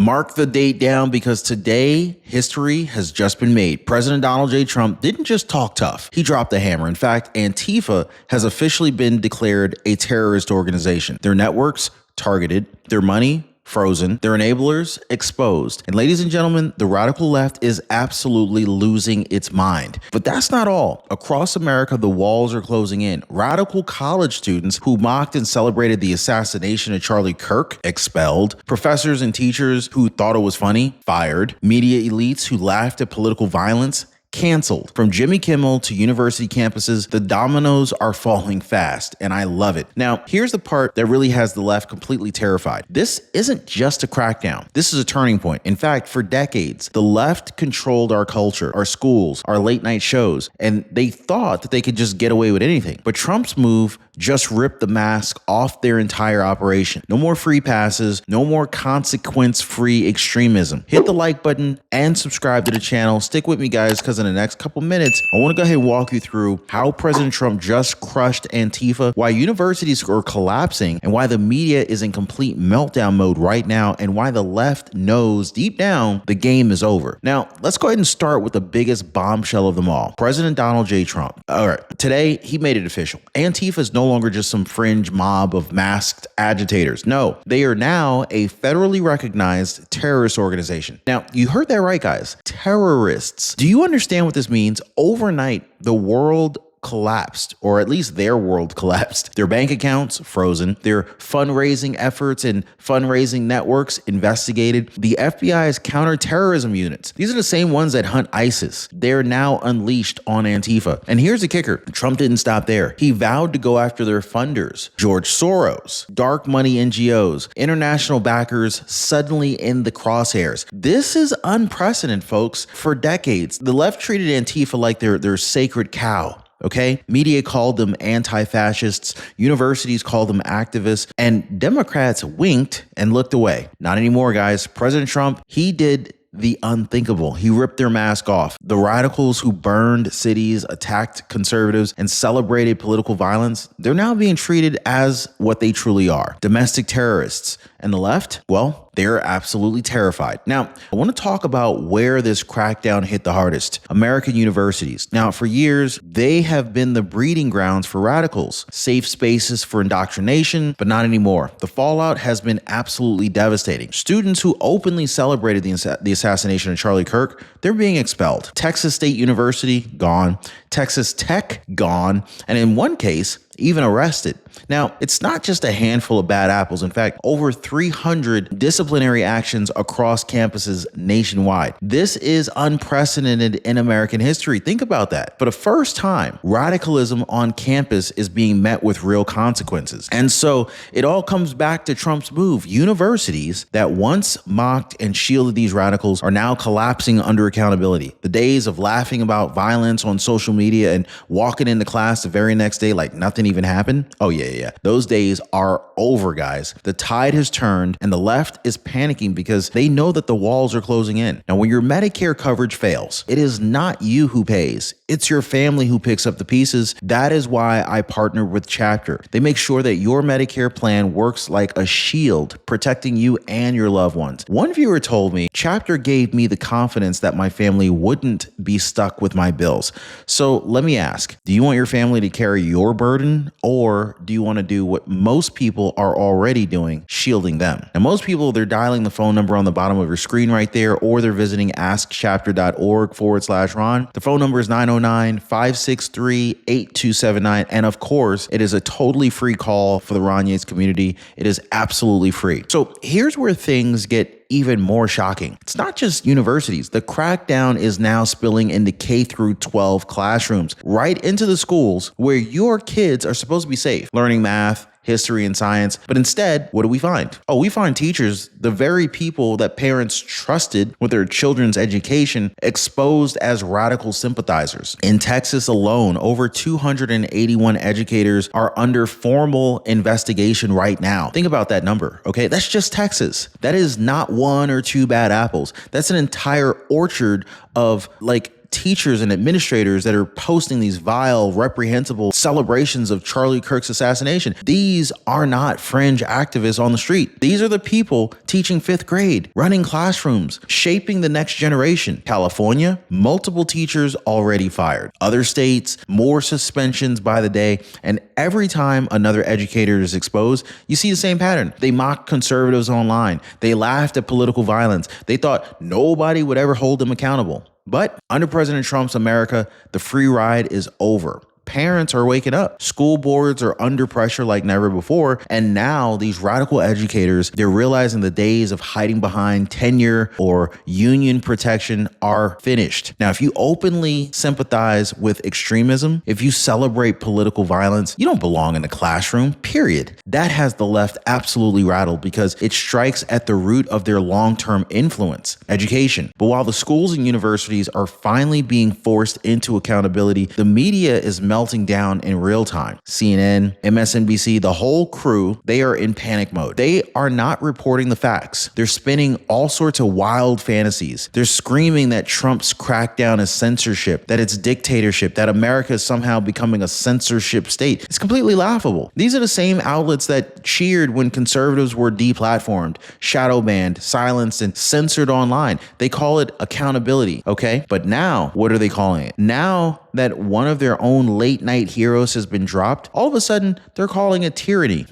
Mark the date down because today, history has just been made. President Donald J. Trump didn't just talk tough. He dropped the hammer. In fact, Antifa has officially been declared a terrorist organization. Their networks targeted, their money frozen, their enablers exposed. And ladies and gentlemen, the radical left is absolutely losing its mind. But that's not all. Across America, the walls are closing in. Radical college students who mocked and celebrated the assassination of Charlie Kirk, expelled. Professors and teachers who thought it was funny, fired. Media elites who laughed at political violence, canceled. From Jimmy Kimmel to university campuses, the dominoes are falling fast, and I love it. Now, here's the part that really has the left completely terrified. This isn't just a crackdown. This is a turning point. In fact, for decades, the left controlled our culture, our schools, our late night shows, and they thought that they could just get away with anything. But Trump's move just ripped the mask off their entire operation. No more free passes, no more consequence-free extremism. Hit the like button and subscribe to the channel. Stick with me, guys, because in the next couple minutes, I want to go ahead and walk you through how President Trump just crushed Antifa, why universities are collapsing, and why the media is in complete meltdown mode right now, and why the left knows deep down the game is over. Now, let's go ahead and start with the biggest bombshell of them all, President Donald J. Trump. All right, today he made it official. Antifa is no longer just some fringe mob of masked agitators. No, they are now a federally recognized terrorist organization. Now, you heard that right, guys. Terrorists. Do you understand what this means? Overnight, the world collapsed, or at least their world collapsed. Their bank accounts frozen, their fundraising efforts and fundraising networks investigated. The FBI's counterterrorism units, these are the same ones that hunt ISIS. They're now unleashed on Antifa. And here's the kicker. Trump didn't stop there. He vowed to go after their funders, George Soros, dark money NGOs, international backers suddenly in the crosshairs. This is unprecedented, folks. For decades, the left treated Antifa like their sacred cow. Okay, media called them anti-fascists, universities called them activists, and Democrats winked and looked away. Not anymore, guys. President Trump, he did the unthinkable. He ripped their mask off. The radicals who burned cities, attacked conservatives, and celebrated political violence, they're now being treated as what they truly are, domestic terrorists. And the left, well, they're absolutely terrified. Now, I want to talk about where this crackdown hit the hardest. American universities. Now, for years, they have been the breeding grounds for radicals, safe spaces for indoctrination, but not anymore. The fallout has been absolutely devastating. Students who openly celebrated the assassination of Charlie Kirk, they're being expelled. Texas State University, gone. Texas Tech, gone. And in one case, even arrested. Now, it's not just a handful of bad apples. In fact, over 300 disciplinary actions across campuses nationwide. This is unprecedented in American history. Think about that. For the first time, radicalism on campus is being met with real consequences. And so it all comes back to Trump's move. Universities that once mocked and shielded these radicals are now collapsing under accountability. The days of laughing about violence on social media and walking into class the very next day like nothing even happened. Oh yeah. Those days are over, guys. The tide has turned and the left is panicking because they know that the walls are closing in. Now, when your Medicare coverage fails, it is not you who pays. It's your family who picks up the pieces. That is why I partnered with Chapter. They make sure that your Medicare plan works like a shield, protecting you and your loved ones. One viewer told me, Chapter gave me the confidence that my family wouldn't be stuck with my bills. So let me ask, do you want your family to carry your burden, or do you want to do what most people are already doing, shielding them? And most people, they're dialing the phone number on the bottom of your screen right there, or they're visiting askchapter.org/Ron. The phone number is 909-563-8279. And of course, it is a totally free call for the Ron Yates community. It is absolutely free. So here's where things get even more shocking. It's not just universities. The crackdown is now spilling into K through 12 classrooms, right into the schools where your kids are supposed to be safe, learning math, history, and science. But instead, what do we find? Oh, we find teachers, the very people that parents trusted with their children's education, exposed as radical sympathizers. In Texas alone, over 281 educators are under formal investigation right now. Think about that number, okay? That's just Texas. That is not one or two bad apples. That's an entire orchard of like teachers and administrators that are posting these vile, reprehensible celebrations of Charlie Kirk's assassination. These are not fringe activists on the street. These are the people teaching fifth grade, running classrooms, shaping the next generation. California, multiple teachers already fired. Other states, more suspensions by the day. And every time another educator is exposed, you see the same pattern. They mocked conservatives online. They laughed at political violence. They thought nobody would ever hold them accountable. But under President Trump's America, the free ride is over. Parents are waking up. School boards are under pressure like never before. And now these radical educators, they're realizing the days of hiding behind tenure or union protection are finished. Now, if you openly sympathize with extremism, if you celebrate political violence, you don't belong in the classroom, period. That has the left absolutely rattled because it strikes at the root of their long-term influence, education. But while the schools and universities are finally being forced into accountability, the media is melting down in real time. CNN, MSNBC, the whole crew, they are in panic mode. They are not reporting the facts. They're spinning all sorts of wild fantasies. They're screaming that Trump's crackdown is censorship, that it's dictatorship, that America is somehow becoming a censorship state. It's completely laughable. These are the same outlets that cheered when conservatives were deplatformed, shadow banned, silenced, and censored online. They call it accountability, okay? But now, what are they calling it? Now that one of their own late night heroes has been dropped, all of a sudden they're calling it tyranny.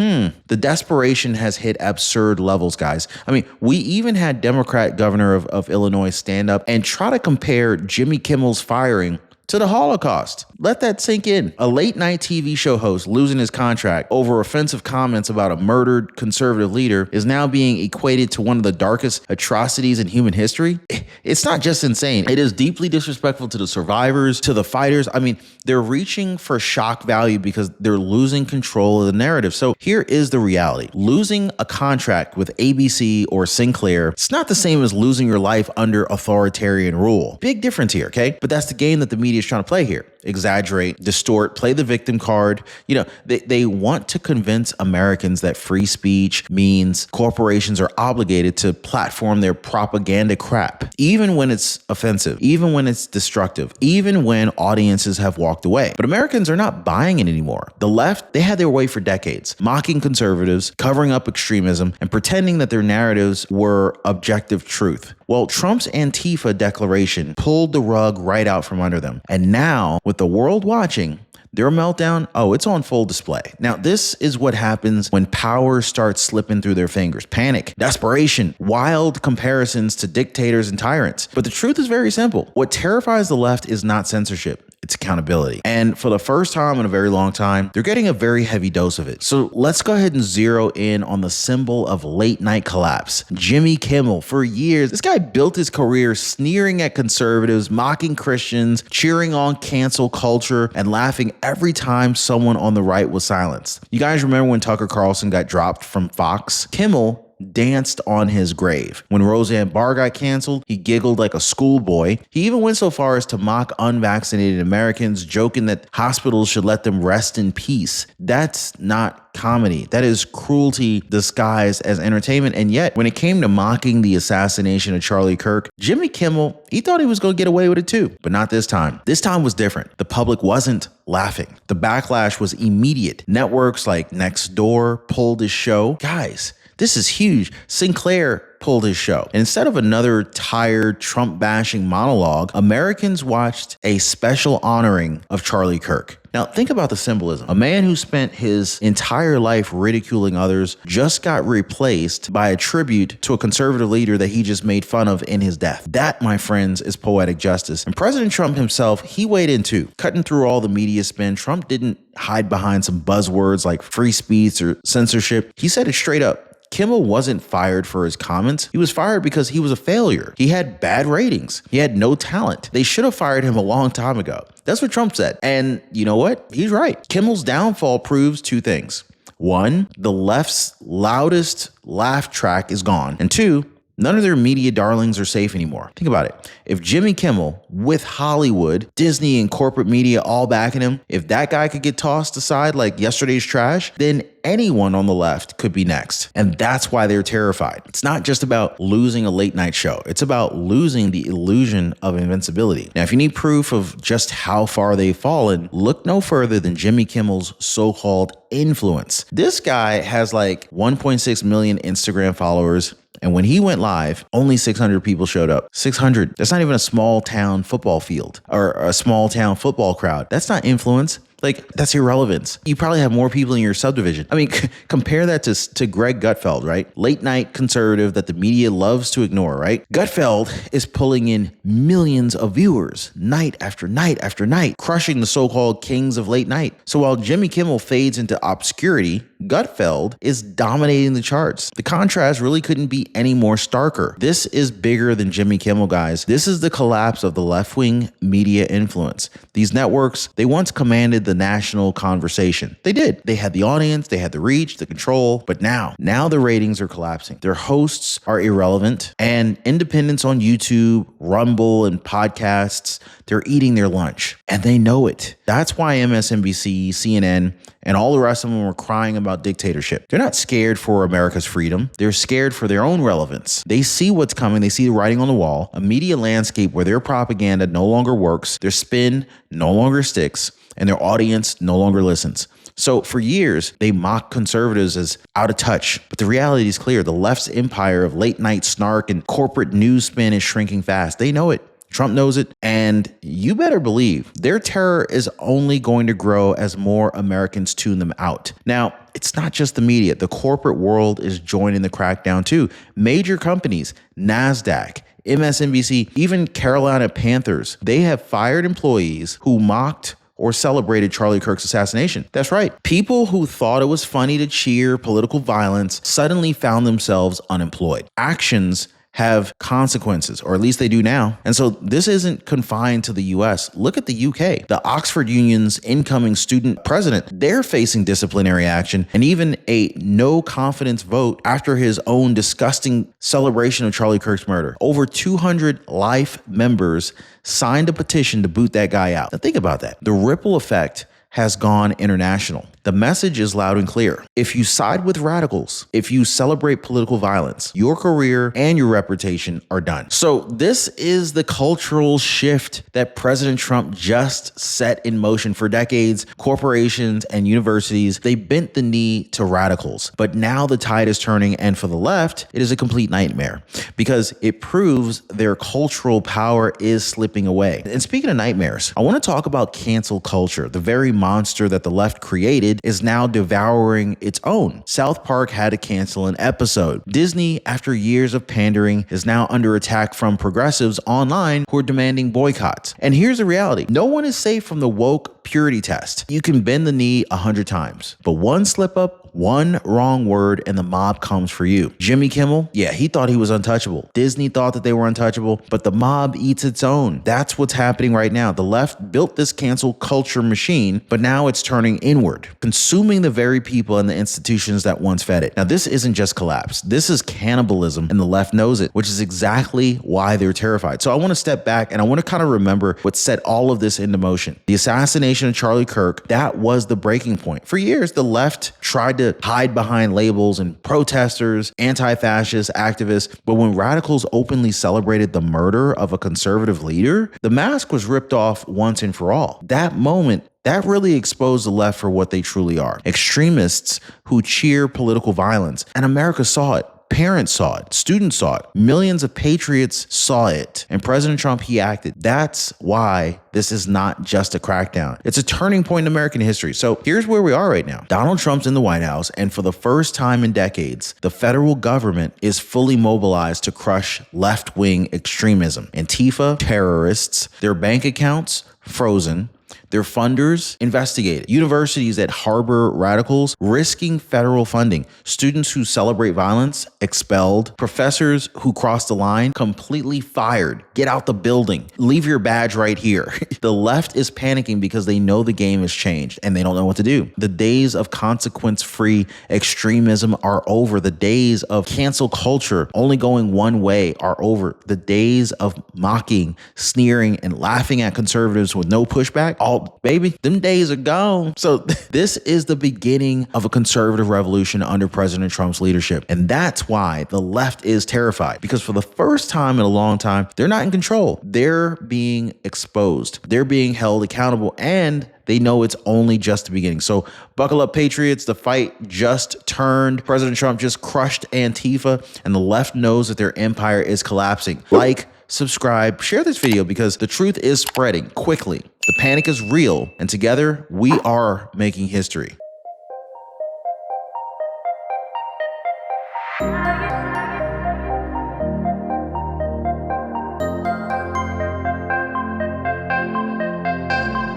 The desperation has hit absurd levels, guys. I mean, we even had Democrat governor of Illinois stand up and try to compare Jimmy Kimmel's firing to the Holocaust. Let that sink in. A late night TV show host losing his contract over offensive comments about a murdered conservative leader is now being equated to one of the darkest atrocities in human history. It's not just insane. It is deeply disrespectful to the survivors, to the fighters. I mean, they're reaching for shock value because they're losing control of the narrative. So here is the reality. Losing a contract with ABC or Sinclair, it's not the same as losing your life under authoritarian rule. Big difference here, okay? But that's the game that the media is trying to play here. Exaggerate, distort, play the victim card. You know, they want to convince Americans that free speech means corporations are obligated to platform their propaganda crap, even when it's offensive, even when it's destructive, even when audiences have walked away. But Americans are not buying it anymore. The left, they had their way for decades, mocking conservatives, covering up extremism, and pretending that their narratives were objective truth. Well, Trump's Antifa declaration pulled the rug right out from under them. And now, with the world watching, their meltdown, it's on full display. Now, this is what happens when power starts slipping through their fingers. Panic, desperation, wild comparisons to dictators and tyrants. But the truth is very simple. What terrifies the left is not censorship. It's accountability. And for the first time in a very long time, they're getting a very heavy dose of it. So let's go ahead and zero in on the symbol of late night collapse. Jimmy Kimmel. For years, this guy built his career sneering at conservatives, mocking Christians, cheering on cancel culture, and laughing every time someone on the right was silenced. You guys remember when Tucker Carlson got dropped from Fox? Kimmel danced on his grave. When Roseanne Barr got canceled, he giggled like a schoolboy. He even went so far as to mock unvaccinated Americans, joking that hospitals should let them rest in peace. That's not comedy. That is cruelty disguised as entertainment. And yet, when it came to mocking the assassination of Charlie Kirk, Jimmy Kimmel, he thought he was going to get away with it too. But not this time. This time was different. The public wasn't laughing. The backlash was immediate. Networks like Nextdoor pulled his show. Guys, this is huge. Sinclair pulled his show. And instead of another tired Trump-bashing monologue, Americans watched a special honoring of Charlie Kirk. Now, think about the symbolism. A man who spent his entire life ridiculing others just got replaced by a tribute to a conservative leader that he just made fun of in his death. That, my friends, is poetic justice. And President Trump himself, he weighed in too. Cutting through all the media spin, Trump didn't hide behind some buzzwords like free speech or censorship. He said it straight up. Kimmel wasn't fired for his comments. He was fired because he was a failure. He had bad ratings. He had no talent. They should have fired him a long time ago. That's what Trump said. And you know what? He's right. Kimmel's downfall proves two things. One, the left's loudest laugh track is gone. And two, none of their media darlings are safe anymore. Think about it. If Jimmy Kimmel, with Hollywood, Disney, and corporate media all backing him, if that guy could get tossed aside like yesterday's trash, then anyone on the left could be next. And that's why they're terrified. It's not just about losing a late night show. It's about losing the illusion of invincibility. Now, if you need proof of just how far they've fallen, look no further than Jimmy Kimmel's so-called influence. This guy has like 1.6 million Instagram followers. And when he went live, only 600 people showed up. 600. That's not even a small town football field or a small town football crowd. That's not influence. Like, that's irrelevance. You probably have more people in your subdivision. I mean, compare that to Greg Gutfeld, right? Late night conservative that the media loves to ignore, right? Gutfeld is pulling in millions of viewers night after night after night, crushing the so-called kings of late night. So while Jimmy Kimmel fades into obscurity, Gutfeld is dominating the charts. The contrast really couldn't be any more starker. This is bigger than Jimmy Kimmel, guys. This is the collapse of the left-wing media influence. These networks, they once commanded the national conversation. They did. They had the audience, they had the reach, the control, but now the ratings are collapsing. Their hosts are irrelevant, and independents on YouTube, Rumble, and podcasts, they're eating their lunch, and they know it. That's why MSNBC, CNN, and all the rest of them were crying about dictatorship. They're not scared for America's freedom. They're scared for their own relevance. They see what's coming. They see the writing on the wall, a media landscape where their propaganda no longer works, their spin no longer sticks, and their audience no longer listens. So for years, they mocked conservatives as out of touch. But the reality is clear. The left's empire of late night snark and corporate news spin is shrinking fast. They know it. Trump knows it. And you better believe their terror is only going to grow as more Americans tune them out. Now, it's not just the media. The corporate world is joining the crackdown too. Major companies, NASDAQ, MSNBC, even Carolina Panthers, they have fired employees who mocked or celebrated Charlie Kirk's assassination. That's right. People who thought it was funny to cheer political violence suddenly found themselves unemployed. Actions have consequences, or at least they do now. And so this isn't confined to the US. Look at the UK. The Oxford Union's incoming student president, they're facing disciplinary action and even a no confidence vote after his own disgusting celebration of Charlie Kirk's murder. Over 200 life members signed a petition to boot that guy out. Now think about that. The ripple effect has gone international. The message is loud and clear. If you side with radicals, if you celebrate political violence, your career and your reputation are done. So this is the cultural shift that President Trump just set in motion for decades. Corporations and universities, they bent the knee to radicals. But now the tide is turning, and for the left, it is a complete nightmare because it proves their cultural power is slipping away. And speaking of nightmares, I want to talk about cancel culture, the very monster that the left created is now devouring its own. South Park had to cancel an episode. Disney, after years of pandering, is now under attack from progressives online who are demanding boycotts. And here's the reality. No one is safe from the woke purity test. You can bend the knee 100 times, but one slip up, one wrong word, and the mob comes for you. Jimmy Kimmel, yeah, he thought he was untouchable. Disney thought that they were untouchable, but the mob eats its own. That's what's happening right now. The left built this cancel culture machine, but now it's turning inward, consuming the very people and the institutions that once fed it. Now, this isn't just collapse. This is cannibalism, and the left knows it, which is exactly why they're terrified. So I want to step back, and I want to kind of remember what set all of this into motion. The assassination of Charlie Kirk, that was the breaking point. For years, the left tried to hide behind labels and protesters, anti-fascist activists, but when radicals openly celebrated the murder of a conservative leader, the mask was ripped off once and for all. That moment, that really exposed the left for what they truly are. Extremists who cheer political violence. And America saw it. Parents saw it. Students saw it. Millions of patriots saw it. And President Trump, he acted. That's why this is not just a crackdown. It's a turning point in American history. So here's where we are right now. Donald Trump's in the White House, and for the first time in decades, the federal government is fully mobilized to crush left-wing extremism. Antifa, terrorists, their bank accounts frozen, their funders investigated. Universities that harbor radicals risking federal funding. Students who celebrate violence expelled. Professors who cross the line completely fired. Get out the building. Leave your badge right here. The left is panicking because they know the game has changed and they don't know what to do. The days of consequence-free extremism are over. The days of cancel culture only going one way are over. The days of mocking, sneering, and laughing at conservatives with no pushback, all Oh, baby, them days are gone. So this is the beginning of a conservative revolution under President Trump's leadership. And that's why the left is terrified, because for the first time in a long time, they're not in control. They're being exposed. They're being held accountable, and they know it's only just the beginning. So buckle up, patriots. The fight just turned. President Trump just crushed Antifa, and the left knows that their empire is collapsing. Like, subscribe, share this video, because the truth is spreading quickly. The panic is real, and together we are making history.